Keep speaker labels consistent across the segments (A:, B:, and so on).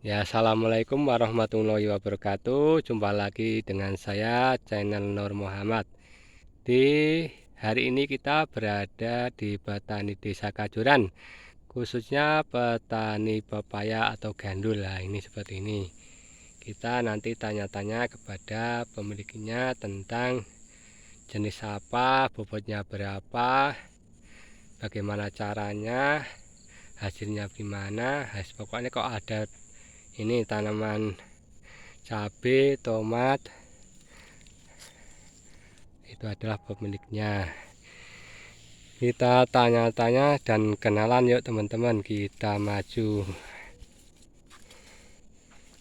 A: Ya, assalamualaikum warahmatullahi wabarakatuh. Jumpa lagi dengan saya, channel Nur Muhammad. Di hari ini kita berada di petani Desa Kajuran, khususnya petani pepaya atau gandul. Nah, ini seperti ini. Kita nanti tanya-tanya kepada pemiliknya tentang jenis apa, bobotnya berapa, bagaimana caranya, hasilnya gimana. Pokoknya kok ada ini tanaman cabai, tomat, itu adalah pemiliknya. Kita tanya-tanya dan kenalan yuk teman-teman, kita maju.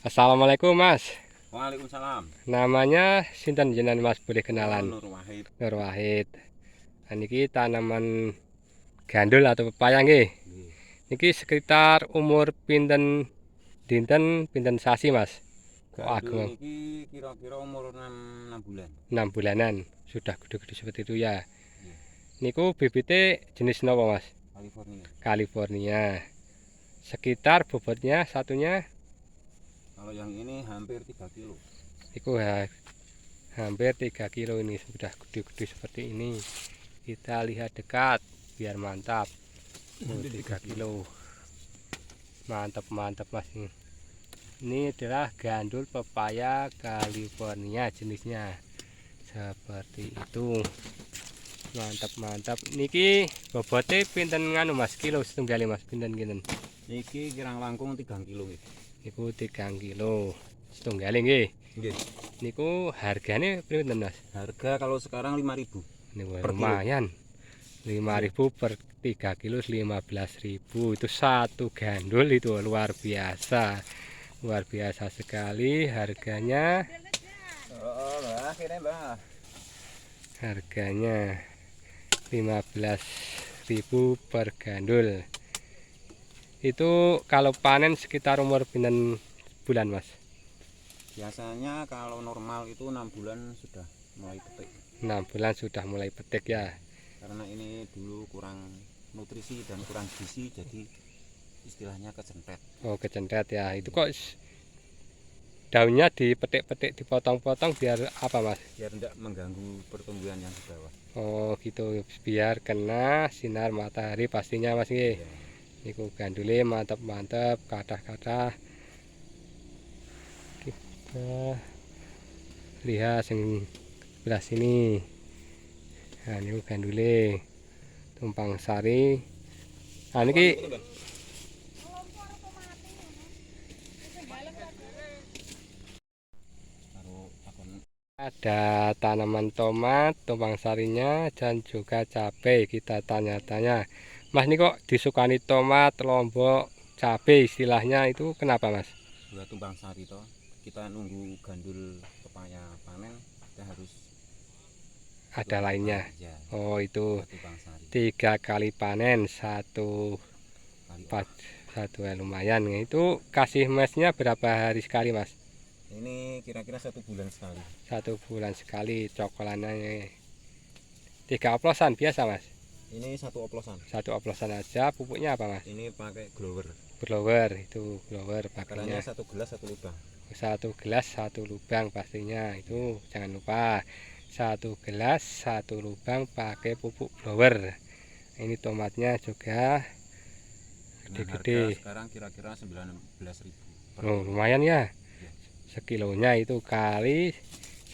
A: Assalamualaikum Mas.
B: Waalaikumsalam.
A: Namanya sinten jenengan Mas, boleh
B: Kula
A: kenalan?
B: Nur Wahid.
A: Nur Wahid. Nah, niki tanaman gandul atau pepaya nggih.
B: Nggih.
A: Niki sekitar umur pinten dinten pinten sasi Mas? Kok
B: Gandul
A: ageng
B: niki kira-kira umur 6 bulan.
A: 6 bulanan. Sudah gede-gede seperti itu ya.
B: Nggih.
A: Niku bibitnya jenis napa Mas?
B: California.
A: California. Sekitar bobotnya satunya
B: Kalau yang ini hampir 3 kilo.
A: itu hampir 3 kilo. Ini sudah gede-gede seperti ini. Kita lihat dekat biar mantap. 3 kilo. Mantap Mas. Ini adalah gandul pepaya California jenisnya. Seperti itu. Mantap. Niki bobotnya pinten nganu Mas, kilo setunggal Mas, pinten kinten?
B: Niki kirang langkung 3 kilo nggih.
A: Niku 3 kilo setunggal nggih.
B: Nggih.
A: Niku harganya pinten Mas?
B: Harga kalau sekarang 5.000
A: Ini
B: per
A: lumayan. 5.000 per 3 kilo 15.000. Itu satu gandul, itu luar biasa. Luar biasa sekali harganya. Harganya 15.000 per gandul. Itu kalau panen sekitar umur pinten bulan Mas?
B: Biasanya kalau normal itu 6 bulan sudah mulai petik.
A: 6 bulan sudah mulai petik ya.
B: Karena ini dulu kurang nutrisi dan kurang gizi, jadi istilahnya kecentret.
A: Oh, kecentret ya. Itu kok daunnya dipetik-petik, dipotong-potong biar apa Mas?
B: Biar tidak mengganggu pertumbuhan yang di bawah.
A: Oh gitu, biar kena sinar matahari pastinya Mas nggih.
B: Ya.
A: Niku gandule mantep, kathah-kathah. Kita lihat sing sebelah sini. Nah, niku gandule tumpang sari. Nah, niki ada tanaman tomat, tumpang sarinya, dan juga cabai. Kita tanya-tanya, Mas ini kok disukani tomat, lombok, cabai istilahnya itu kenapa Mas?
B: Buat tumpang sari toh, kita nunggu gandul pepaya panen, kita harus
A: Ada lainnya.
B: ya,
A: Oh itu
B: buat tumpang sari
A: 3 kali panen satu
B: kali.
A: satu lumayan. Itu kasih mesnya berapa hari sekali Mas?
B: Ini kira-kira 1 bulan sekali.
A: 1 bulan sekali cokolannya. 3 oplosan biasa Mas?
B: Ini 1 oplosan.
A: 1 oplosan aja. Pupuknya apa Mas?
B: Ini pakai blower.
A: Blower, itu blower
B: Akarnya
A: pakainya.
B: 1 gelas 1 lubang.
A: 1 gelas 1 lubang pastinya. Itu jangan lupa. 1 gelas 1 lubang pakai pupuk blower. Ini tomatnya juga gede-gede.
B: Sekarang kira-kira 19.000 per
A: Oh,
B: kilo.
A: lumayan ya.
B: Ya.
A: Sekilonya itu kali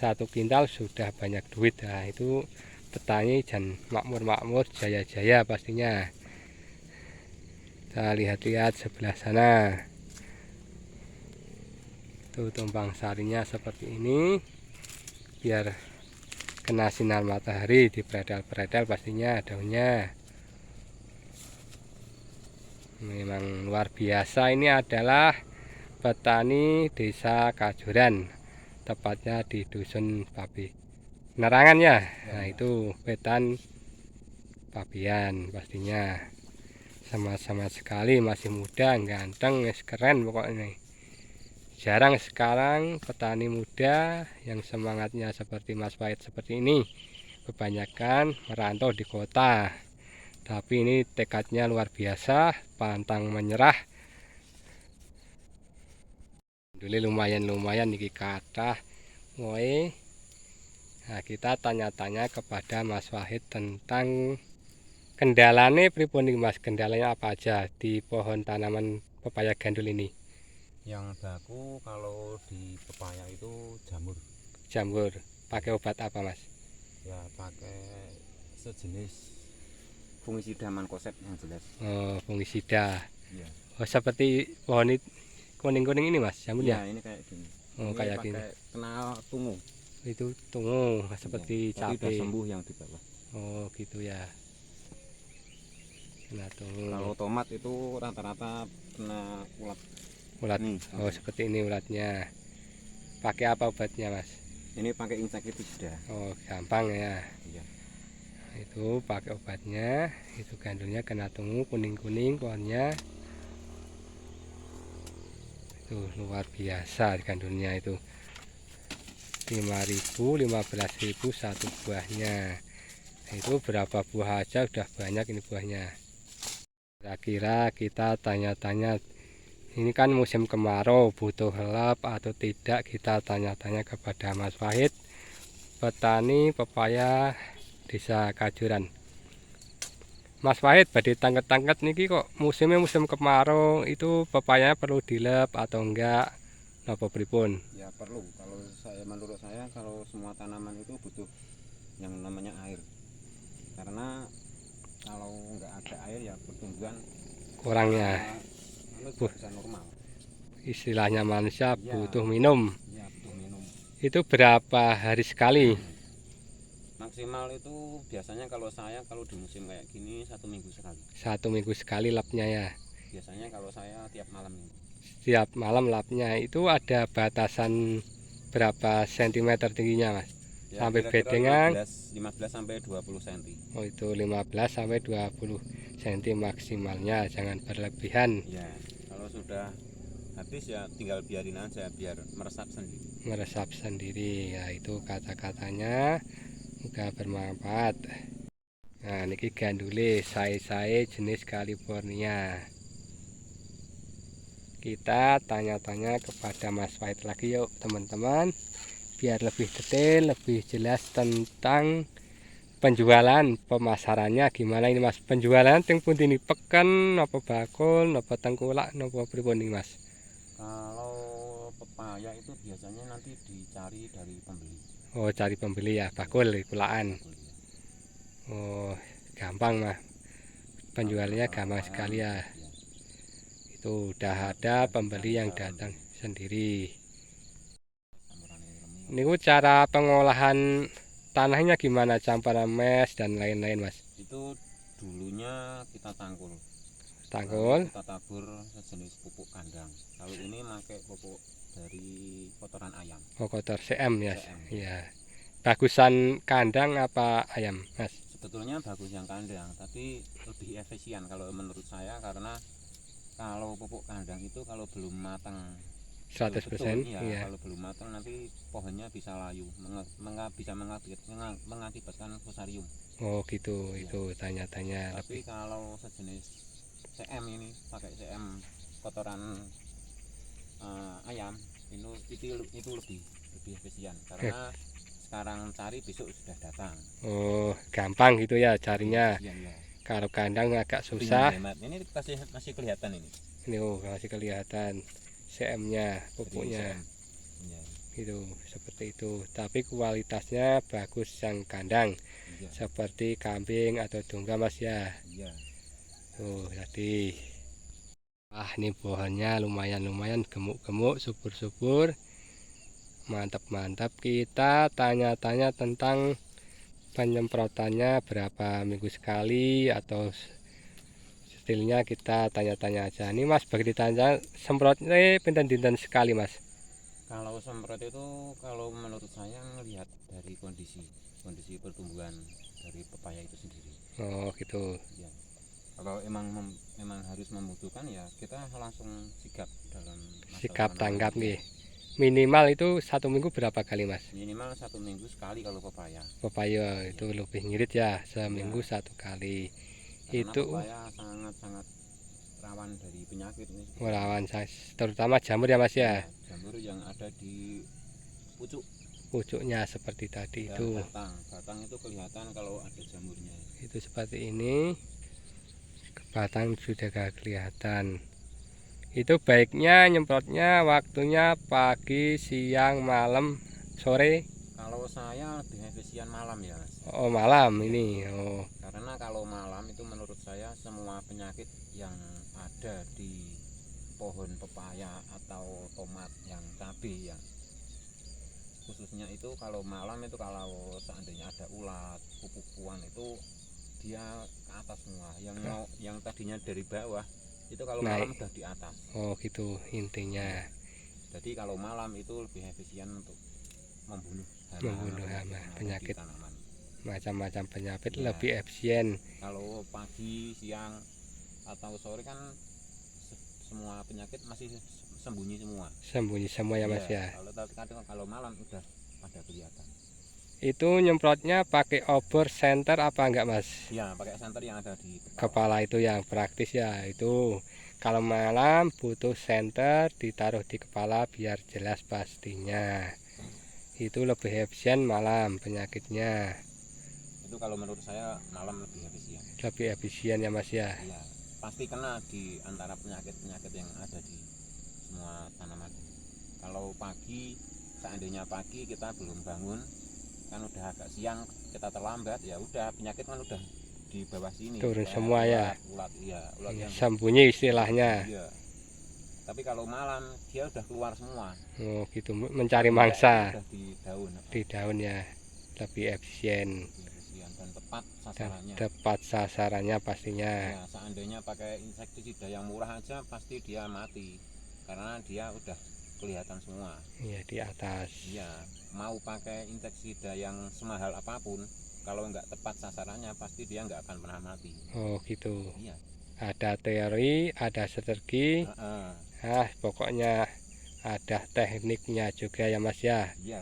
A: 1 kintal sudah banyak duit. Nah, itu petani dan makmur jaya-jaya pastinya. Kita lihat-lihat sebelah sana. Tuh tumpang sarinya seperti ini. Biar kena sinar matahari, diperedel-peredel pastinya daunnya. Memang luar biasa. Ini adalah petani Desa Kajuran, tepatnya di Dusun Pabi Nerangan ya. Nah itu Wetan Pabian pastinya. Sama-sama sekali masih muda, ganteng, keren pokoknya. Jarang sekarang petani muda yang semangatnya seperti Mas Wahid seperti ini. Kebanyakan merantau di kota. Tapi ini tekadnya luar biasa, pantang menyerah. Dulu lumayan iki kathah. Woe. Nah, kita tanya-tanya kepada Mas Wahid tentang kendalanya pripun nih Mas? Kendalanya apa aja di pohon tanaman pepaya gandul ini?
B: Yang baku kalau di pepaya itu jamur.
A: Jamur. Pakai obat apa Mas?
B: Ya pakai sejenis fungisida mankoseb yang jelas.
A: Oh, fungisida.
B: Iya.
A: Oh, seperti pohon kuning-kuning ini Mas,
B: Iya,
A: jamurnya?
B: ini kayak gini.
A: Oh,
B: Ini
A: kayak
B: pakai
A: gini.
B: kena tungu.
A: Itu tunggu seperti
B: Iya, tapi udah
A: cabai.
B: sembuh yang di bawah.
A: Oh, gitu ya. Kena tunggu.
B: Kalau tomat itu rata-rata kena ulat.
A: Ulat.
B: Nih,
A: Oh, seperti ini ulatnya. Pakai apa obatnya Mas?
B: ini pakai insektisida.
A: Oh, gampang ya.
B: Iya.
A: Itu pakai obatnya. Itu gandulnya kena tunggu kuning-kuning pohonnya. Itu luar biasa gandulnya itu. 5.000, 15.000 satu buahnya. Itu berapa buah aja udah banyak ini buahnya. Kira-kira kita tanya-tanya, ini kan musim kemarau, butuh help atau tidak, kita tanya-tanya kepada Mas Wahid, petani pepaya Desa Kajuran. Mas Wahid, badhe tangket-tangket niki kok musimnya musim kemarau, itu pepaya perlu dilep atau enggak? Napa pripun?
B: Ya perlu. Kalau menurut saya kalau semua tanaman itu butuh yang namanya air. Karena kalau nggak ada air ya pertumbuhan
A: Kurangnya,
B: nggak bisa normal.
A: istilahnya manusia
B: Iya.
A: butuh minum.
B: Ya butuh minum.
A: Itu berapa hari sekali?
B: Maksimal itu biasanya kalau di musim kayak gini 1 minggu sekali.
A: 1 minggu sekali lapnya ya.
B: Biasanya kalau saya tiap malam ini.
A: Setiap malam lapnya itu ada batasan berapa sentimeter tingginya Mas?
B: Ya,
A: Sampai
B: kira-kira
A: bedengan.
B: 15 sampai 20 cm.
A: Oh, itu 15 sampai 20 cm maksimalnya, jangan berlebihan.
B: Ya, kalau sudah habis ya tinggal biarin aja biar meresap sendiri.
A: Meresap sendiri. Ya, itu kata-katanya udah bermanfaat. Nah, niki gandule sae-sae jenis California. Kita tanya-tanya kepada Mas Wahid lagi yuk teman-teman, biar lebih detail, lebih jelas tentang penjualan, pemasarannya gimana ini Mas? Penjualan ting pundi ini pekan apa bakul apa tengkulak apa pripun ini Mas?
B: Kalau pepaya itu biasanya nanti dicari dari pembeli.
A: Oh, cari pembeli ya, bakul kulaan. Oh, gampang mah. Penjualannya gampang sekali ya. Itu udah ada pembeli yang datang sendiri. Ini cara pengolahan tanahnya gimana? Campuran mes dan lain-lain Mas?
B: Itu dulunya kita tangkul.
A: Tangkul.
B: Kita tabur sejenis pupuk kandang. Kalau ini pakai pupuk dari kotoran ayam.
A: Oh, kotor CM ya.
B: CM.
A: Iya. Bagusan kandang apa ayam Mas?
B: Sebetulnya bagus yang kandang, tapi lebih efisien kalau menurut saya karena kalau pupuk kandang itu kalau belum matang
A: 100%
B: betul, ya,
A: iya.
B: kalau belum matang nanti pohonnya bisa layu, bisa mengakibatkan fusarium.
A: Oh gitu,
B: Ya.
A: itu tanya-tanya
B: Tapi
A: lebih.
B: kalau sejenis CM ini pakai CM kotoran ayam itu lebih efisien karena sekarang cari besok sudah datang.
A: Oh, gampang gitu ya carinya.
B: Efisien, ya.
A: Kalau kandang agak
B: Lebih
A: susah.
B: menghemat. Ini masih kelihatan ini.
A: Ini masih kelihatan CM-nya, pupuknya.
B: Ya.
A: Gitu, seperti itu. Tapi kualitasnya bagus yang kandang.
B: Ya.
A: Seperti kambing atau domba Mas ya.
B: Ya.
A: Tuh, jadi ini pohonnya lumayan gemuk-gemuk, subur-subur. Mantap-mantap. Kita tanya-tanya tentang penyemprotannya berapa minggu sekali atau hasilnya kita tanya-tanya aja. Ini Mas bagi ditanya semprotnya pinten dinten sekali Mas?
B: Kalau semprot itu kalau menurut saya melihat dari kondisi pertumbuhan dari pepaya itu sendiri.
A: Oh gitu.
B: Ya. Kalau emang harus membutuhkan ya kita langsung sigap dalam
A: Sikap tanggap nih. Minimal itu 1 minggu berapa kali Mas?
B: Minimal 1 minggu sekali kalau pepaya.
A: Pepaya itu lebih ngirit ya, seminggu
B: Ya.
A: 1 kali.
B: Karena
A: Itu
B: pepaya sangat rawan dari penyakit ini.
A: rawan terutama jamur ya Mas ya.
B: Jamur. jamur yang ada di
A: pucuknya seperti tadi
B: dan
A: itu.
B: batang itu kelihatan kalau ada jamurnya.
A: Itu seperti ini, batang sudah gak kelihatan. Itu baiknya nyemprotnya waktunya pagi, siang, malam, sore.
B: Kalau saya lebih efisien malam ya, Mas.
A: Oh malam ini. Oh
B: Karena kalau malam itu menurut saya semua penyakit yang ada di pohon pepaya atau tomat yang cabai ya, khususnya itu kalau malam itu kalau seandainya ada ulat, kupu-kupuan itu dia ke atas semua. Yang tadinya dari bawah itu kalau
A: naik.
B: malam udah di atas.
A: Oh gitu intinya.
B: Jadi kalau malam itu lebih efisien untuk membunuh
A: hama penyakit
B: tanaman.
A: Macam-macam penyakit
B: Ya.
A: lebih efisien.
B: Kalau pagi, siang atau sore kan semua penyakit masih sembunyi semua
A: ya Mas ya.
B: Kalau malam udah pada kelihatan.
A: Itu nyemprotnya pakai obor senter apa enggak Mas?
B: Ya pakai senter yang ada di
A: kepala itu yang praktis ya. Itu kalau malam butuh senter ditaruh di kepala biar jelas pastinya. Itu lebih efisien malam penyakitnya.
B: Itu kalau menurut saya malam lebih efisien.
A: Lebih efisien ya Mas ya.
B: Iya, pasti kena di antara penyakit-penyakit yang ada di semua tanaman. Kalau pagi, seandainya pagi kita belum bangun, kan udah agak siang, kita terlambat, ya udah penyakit kan udah di bawah sini.
A: Turun semua ya.
B: Ulat yang
A: sembunyi istilahnya.
B: Iya. Tapi kalau malam dia udah keluar semua.
A: Oh gitu, mencari mangsa.
B: Udah di daun.
A: Di daun ya, lebih efisien.
B: Dan tepat sasarannya.
A: Tepat sasarannya pastinya.
B: Ya, seandainya pakai insektisida yang murah aja pasti dia mati karena dia udah kelihatan semua.
A: Iya di atas.
B: Iya, mau pakai insektisida yang semahal apapun, kalau nggak tepat sasarannya pasti dia nggak akan pernah mati.
A: Oh gitu.
B: Iya.
A: Ada teori, ada strategi. Pokoknya ada tekniknya juga ya Mas ya.
B: Iya.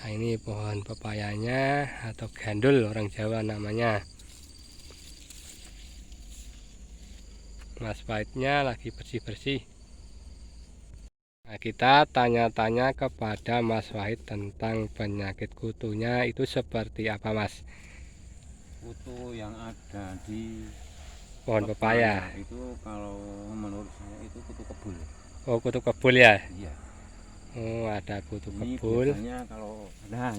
A: Nah ini pohon pepayanya atau gandul orang Jawa namanya. Mas Wahidnya lagi bersih-bersih. Nah, kita tanya-tanya kepada Mas Wahid tentang penyakit kutunya itu seperti apa Mas?
B: Kutu yang ada di
A: Pohon pepaya.
B: Itu kalau menurut saya itu kutu kebul.
A: Oh kutu kebul ya?
B: Iya.
A: Oh ada kutu
B: Ini
A: kebul.
B: biasanya kalau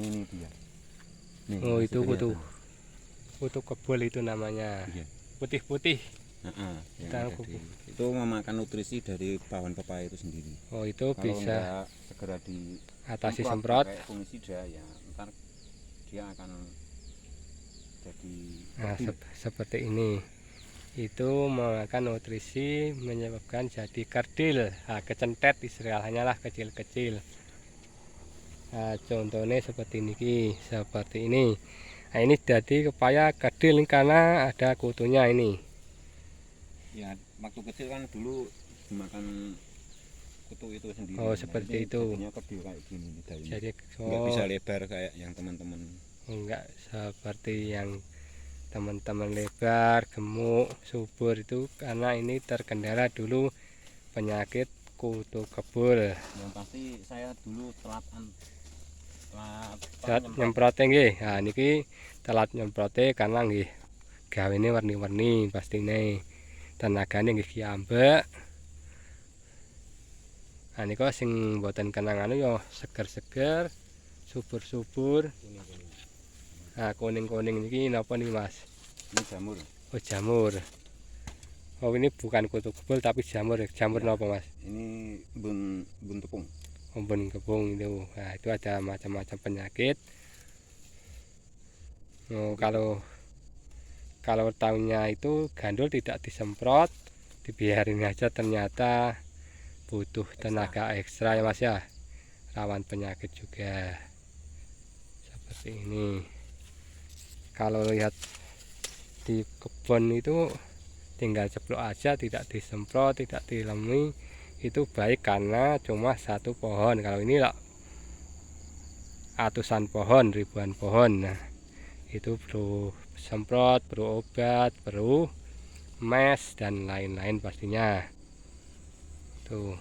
B: ini dia. Nih,
A: oh itu kutu kebul itu namanya.
B: Iya.
A: Putih-putih.
B: Itu memakan nutrisi dari pohon pepaya itu sendiri.
A: Oh itu
B: kalau
A: bisa
B: segera
A: atasi semprot.
B: Kayak fungisida ya, ntar dia akan jadi
A: seperti ini. Itu memakan nutrisi menyebabkan jadi kerdil, kecentet istilahnya lah, kecil-kecil. Nah, contohnya seperti ini. Nah, ini jadi pepaya kerdil karena ada kutunya ini.
B: Ya, waktu kecil kan dulu dimakan kutu itu sendiri.
A: Oh, seperti itu.
B: Jadinya kerdil kayak gini daunnya.
A: Jadi
B: nggak bisa lebar kayak yang teman-teman.
A: Enggak seperti yang teman-teman lebar, gemuk, subur itu karena ini terkendala dulu penyakit kutu kebul.
B: Yang pasti saya dulu telat
A: nyemprote nggih. Nah niki telat nyemprote karena nggih gawene warni-warni pastine. Tenagane nggih kiambek. Nah niku sing mboten kenang anu ya seger-seger, subur-subur. Nah kuning-kuning niki napa nih Mas?
B: Ini jamur.
A: Oh jamur. Oh ini bukan kutu kebul tapi jamur. Jamur ya. Napa Mas?
B: Ini bun tepung.
A: Bun kebung itu. Nah itu ada macam-macam penyakit. Oh, kalau tahunnya itu gandul tidak disemprot, dibiarin aja, ternyata butuh tenaga ekstra ya Mas ya. Rawan penyakit juga. Seperti ini. Kalau lihat di kebun itu tinggal ceplok aja, tidak disemprot, tidak dilemi, itu baik karena cuma satu pohon. Kalau ini lah ratusan pohon, ribuan pohon. Nah itu perlu semprot, perlu obat, perlu mes dan lain-lain pastinya. Tuh.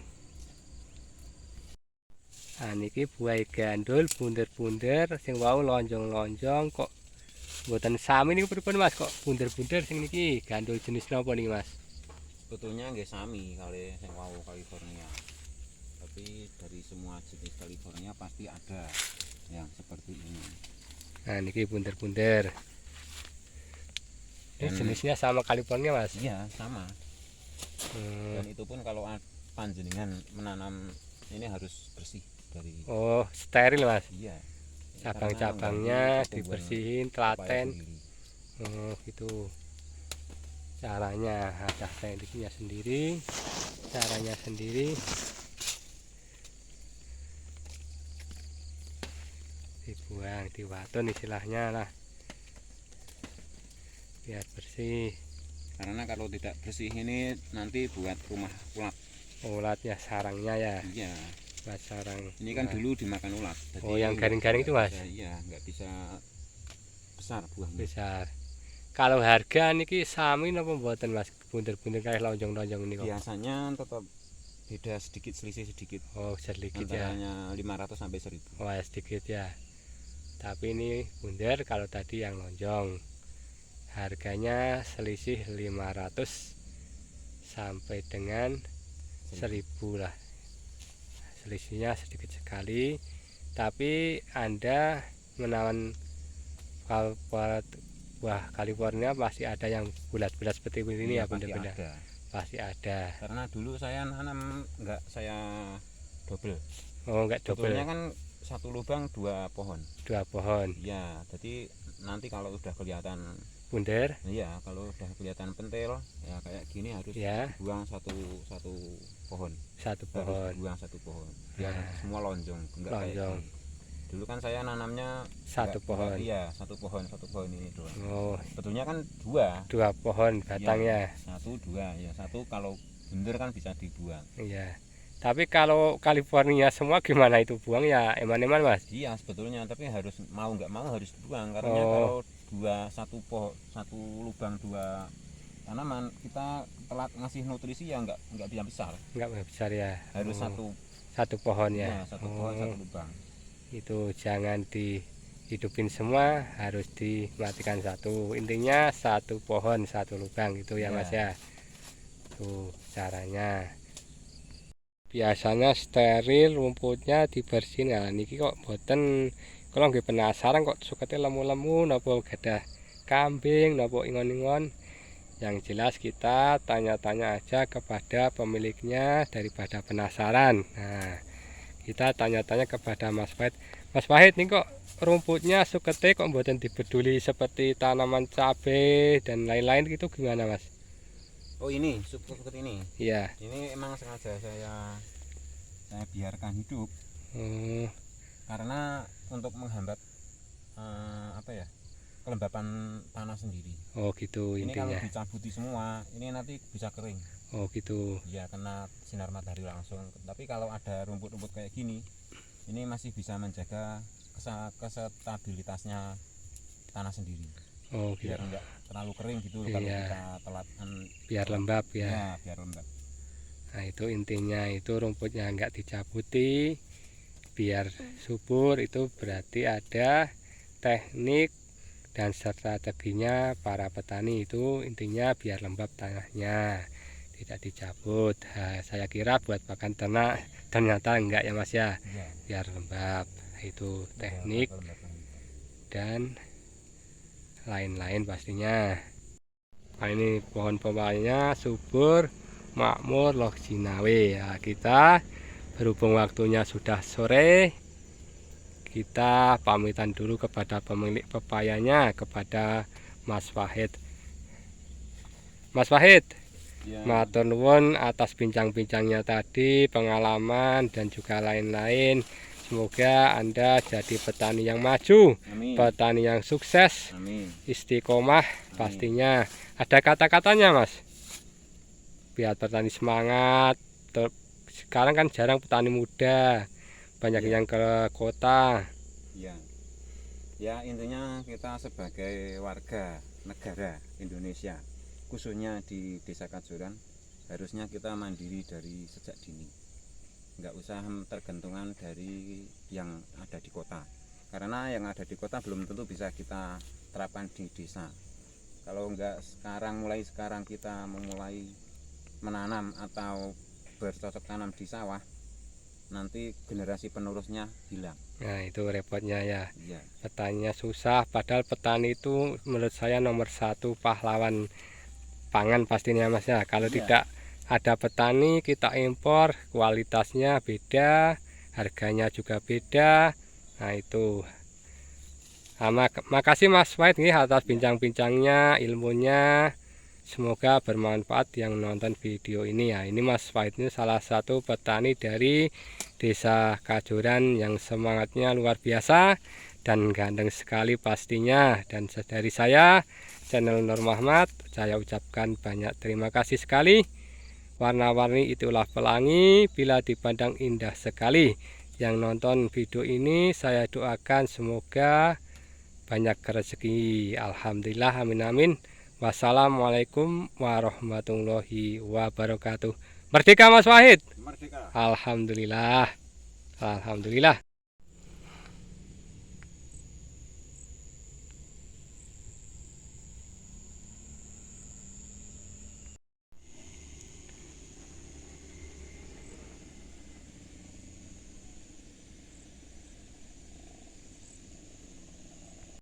A: Nah niki buah gandul bunder-bunder sing wau lonjong-lonjong kok mboten sami niku pripun Mas kok bunder-bunder sing niki gandul jenis napa niki Mas?
B: Sebetulnya nggih sami kali sing wau California. Tapi dari semua jenis California pasti ada yang seperti ini.
A: Nah niki bunder-bunder. Ini jenisnya sama California Mas?
B: Iya sama. Dan itu pun kalau panjenengan menanam ini harus bersih dari.
A: Oh steril Mas?
B: Iya.
A: Cabang-cabangnya dibersihin, telaten. Oh gitu. Caranya ada tekniknya sendiri, caranya sendiri. Dibuang, diwaton istilahnya lah, biar bersih.
B: Karena kalau tidak bersih ini nanti buat rumah ulat.
A: Ulatnya sarangnya ya.
B: Iya.
A: Buat sarang.
B: Ini kan dulu dimakan ulat. Jadi
A: oh yang garing-garing itu Mas?
B: Iya, nggak bisa besar buahnya.
A: Besar. Kalau harga niki sami napa mboten Mas? Bunder-bunder kayak lonjong-lonjong ini kok.
B: Biasanya tetap beda sedikit, selisih sedikit.
A: Oh, sedikit
B: antaranya ya. 500 sampai 1000.
A: Oh, sedikit ya. Tapi ini bunder, kalau tadi yang lonjong. Harganya selisih 500 sampai dengan 1000 lah. Selisihnya sedikit sekali. Tapi Anda menawan buah California pasti ada yang bulat-bulat seperti ini ya benda-benda. Pasti ada.
B: Karena dulu saya nanam enggak saya double.
A: Oh, enggak double.
B: Sebetulnya kan satu lubang 2 pohon.
A: 2 pohon.
B: Iya, jadi nanti kalau udah kelihatan
A: bunder.
B: Iya, kalau udah kelihatan pentil ya kayak gini harus buang satu pohon.
A: Satu pohon.
B: Harus buang satu pohon. Biar semua lonjong, enggak
A: lonjong.
B: Kayak dulu kan saya nanamnya
A: satu pohon.
B: Iya, satu pohon ini doang.
A: Oh,
B: sebetulnya kan 2
A: pohon batangnya.
B: Ya, 1 2 ya, 1 kalau bener kan bisa dibuang.
A: Iya. Tapi kalau California semua gimana itu buang ya eman-eman Mas?
B: Iya sebetulnya, tapi harus mau nggak mau harus dibuang karena kalau satu lubang 2 tanaman kita telat ngasih nutrisi ya nggak bisa besar.
A: Nggak besar ya.
B: Harus
A: satu pohon ya.
B: Ya, satu pohon 1 lubang.
A: Itu jangan dihidupin semua, harus dimatikan satu. Intinya 1 pohon 1 lubang itu ya Mas ya. Tuh caranya. Biasanya steril, rumputnya dibersihin. Nah niki kok boten, kalau nggih penasaran kok sukete lemu-lemu napa gadah kambing napa ingon-ingon. Yang jelas kita tanya-tanya aja kepada pemiliknya daripada penasaran. Nah kita tanya-tanya kepada Mas Pahit. Mas Pahit nih kok rumputnya sukete kok mboten dibeduli seperti tanaman cabai dan lain-lain gitu gimana Mas?
B: Oh ini seperti ini.
A: Iya.
B: Ini emang sengaja saya biarkan hidup. Karena untuk menghambat kelembapan tanah sendiri.
A: Oh gitu
B: ini
A: intinya.
B: Kalau dicabuti semua, ini nanti bisa kering.
A: Oh gitu.
B: Ya kena sinar matahari langsung. Tapi kalau ada rumput-rumput kayak gini, ini masih bisa menjaga kestabilitasnya tanah sendiri.
A: Oh gitu.
B: Biar enggak terlalu kering gitu loh. Kalau kita telat
A: biar lembab ya.
B: Ya biar lembab.
A: Nah itu intinya, itu rumputnya enggak dicabuti biar subur. Itu berarti ada teknik dan strateginya para petani, itu intinya biar lembab tanahnya, tidak dicabut. Nah, saya kira buat pakan ternak, ternyata enggak ya Mas ya, biar lembab. Itu teknik dan lain-lain pastinya. Nah ini pohon pepayanya subur, makmur, loh Jinawe. Nah, kita berhubung waktunya sudah sore, kita pamitan dulu kepada pemilik pepayanya, kepada Mas Wahid. Mas Wahid, ya. Matur nuwun atas bincang-bincangnya tadi, pengalaman dan juga lain-lain. Semoga Anda jadi petani yang maju. Amin. Petani yang sukses. Amin. Istiqomah. Amin. Pastinya. Ada kata-katanya Mas, biar petani semangat. Sekarang kan jarang petani muda, banyak yang ke kota.
B: Ya intinya kita sebagai warga negara Indonesia khususnya di Desa Kajoran harusnya kita mandiri dari sejak dini, nggak usah tergantungan dari yang ada di kota, karena yang ada di kota belum tentu bisa kita terapkan di desa. Kalau nggak mulai sekarang kita memulai menanam atau bercocok tanam di sawah, nanti generasi penerusnya hilang.
A: Nah itu repotnya ya,
B: Iya.
A: petaninya susah, padahal petani itu menurut saya nomor satu pahlawan pangan pastinya Mas ya. Kalau
B: Iya.
A: tidak ada petani kita impor, kualitasnya beda, harganya juga beda. Nah itu. Nah, makasih Mas Wahid nih atas bincang-bincangnya, ilmunya. Semoga bermanfaat yang nonton video ini ya. Ini Mas Wahid ini salah satu petani dari Desa Kajoran yang semangatnya luar biasa dan ganteng sekali pastinya. Dan dari saya, channel Nur Muhammad, saya ucapkan banyak terima kasih sekali. Warna-warni itulah pelangi, bila dipandang indah sekali. Yang nonton video ini saya doakan semoga banyak rezeki. Alhamdulillah, amin amin. Wassalamualaikum warahmatullahi wabarakatuh. Merdeka Mas Wahid.
B: Merdeka.
A: Alhamdulillah. Alhamdulillah.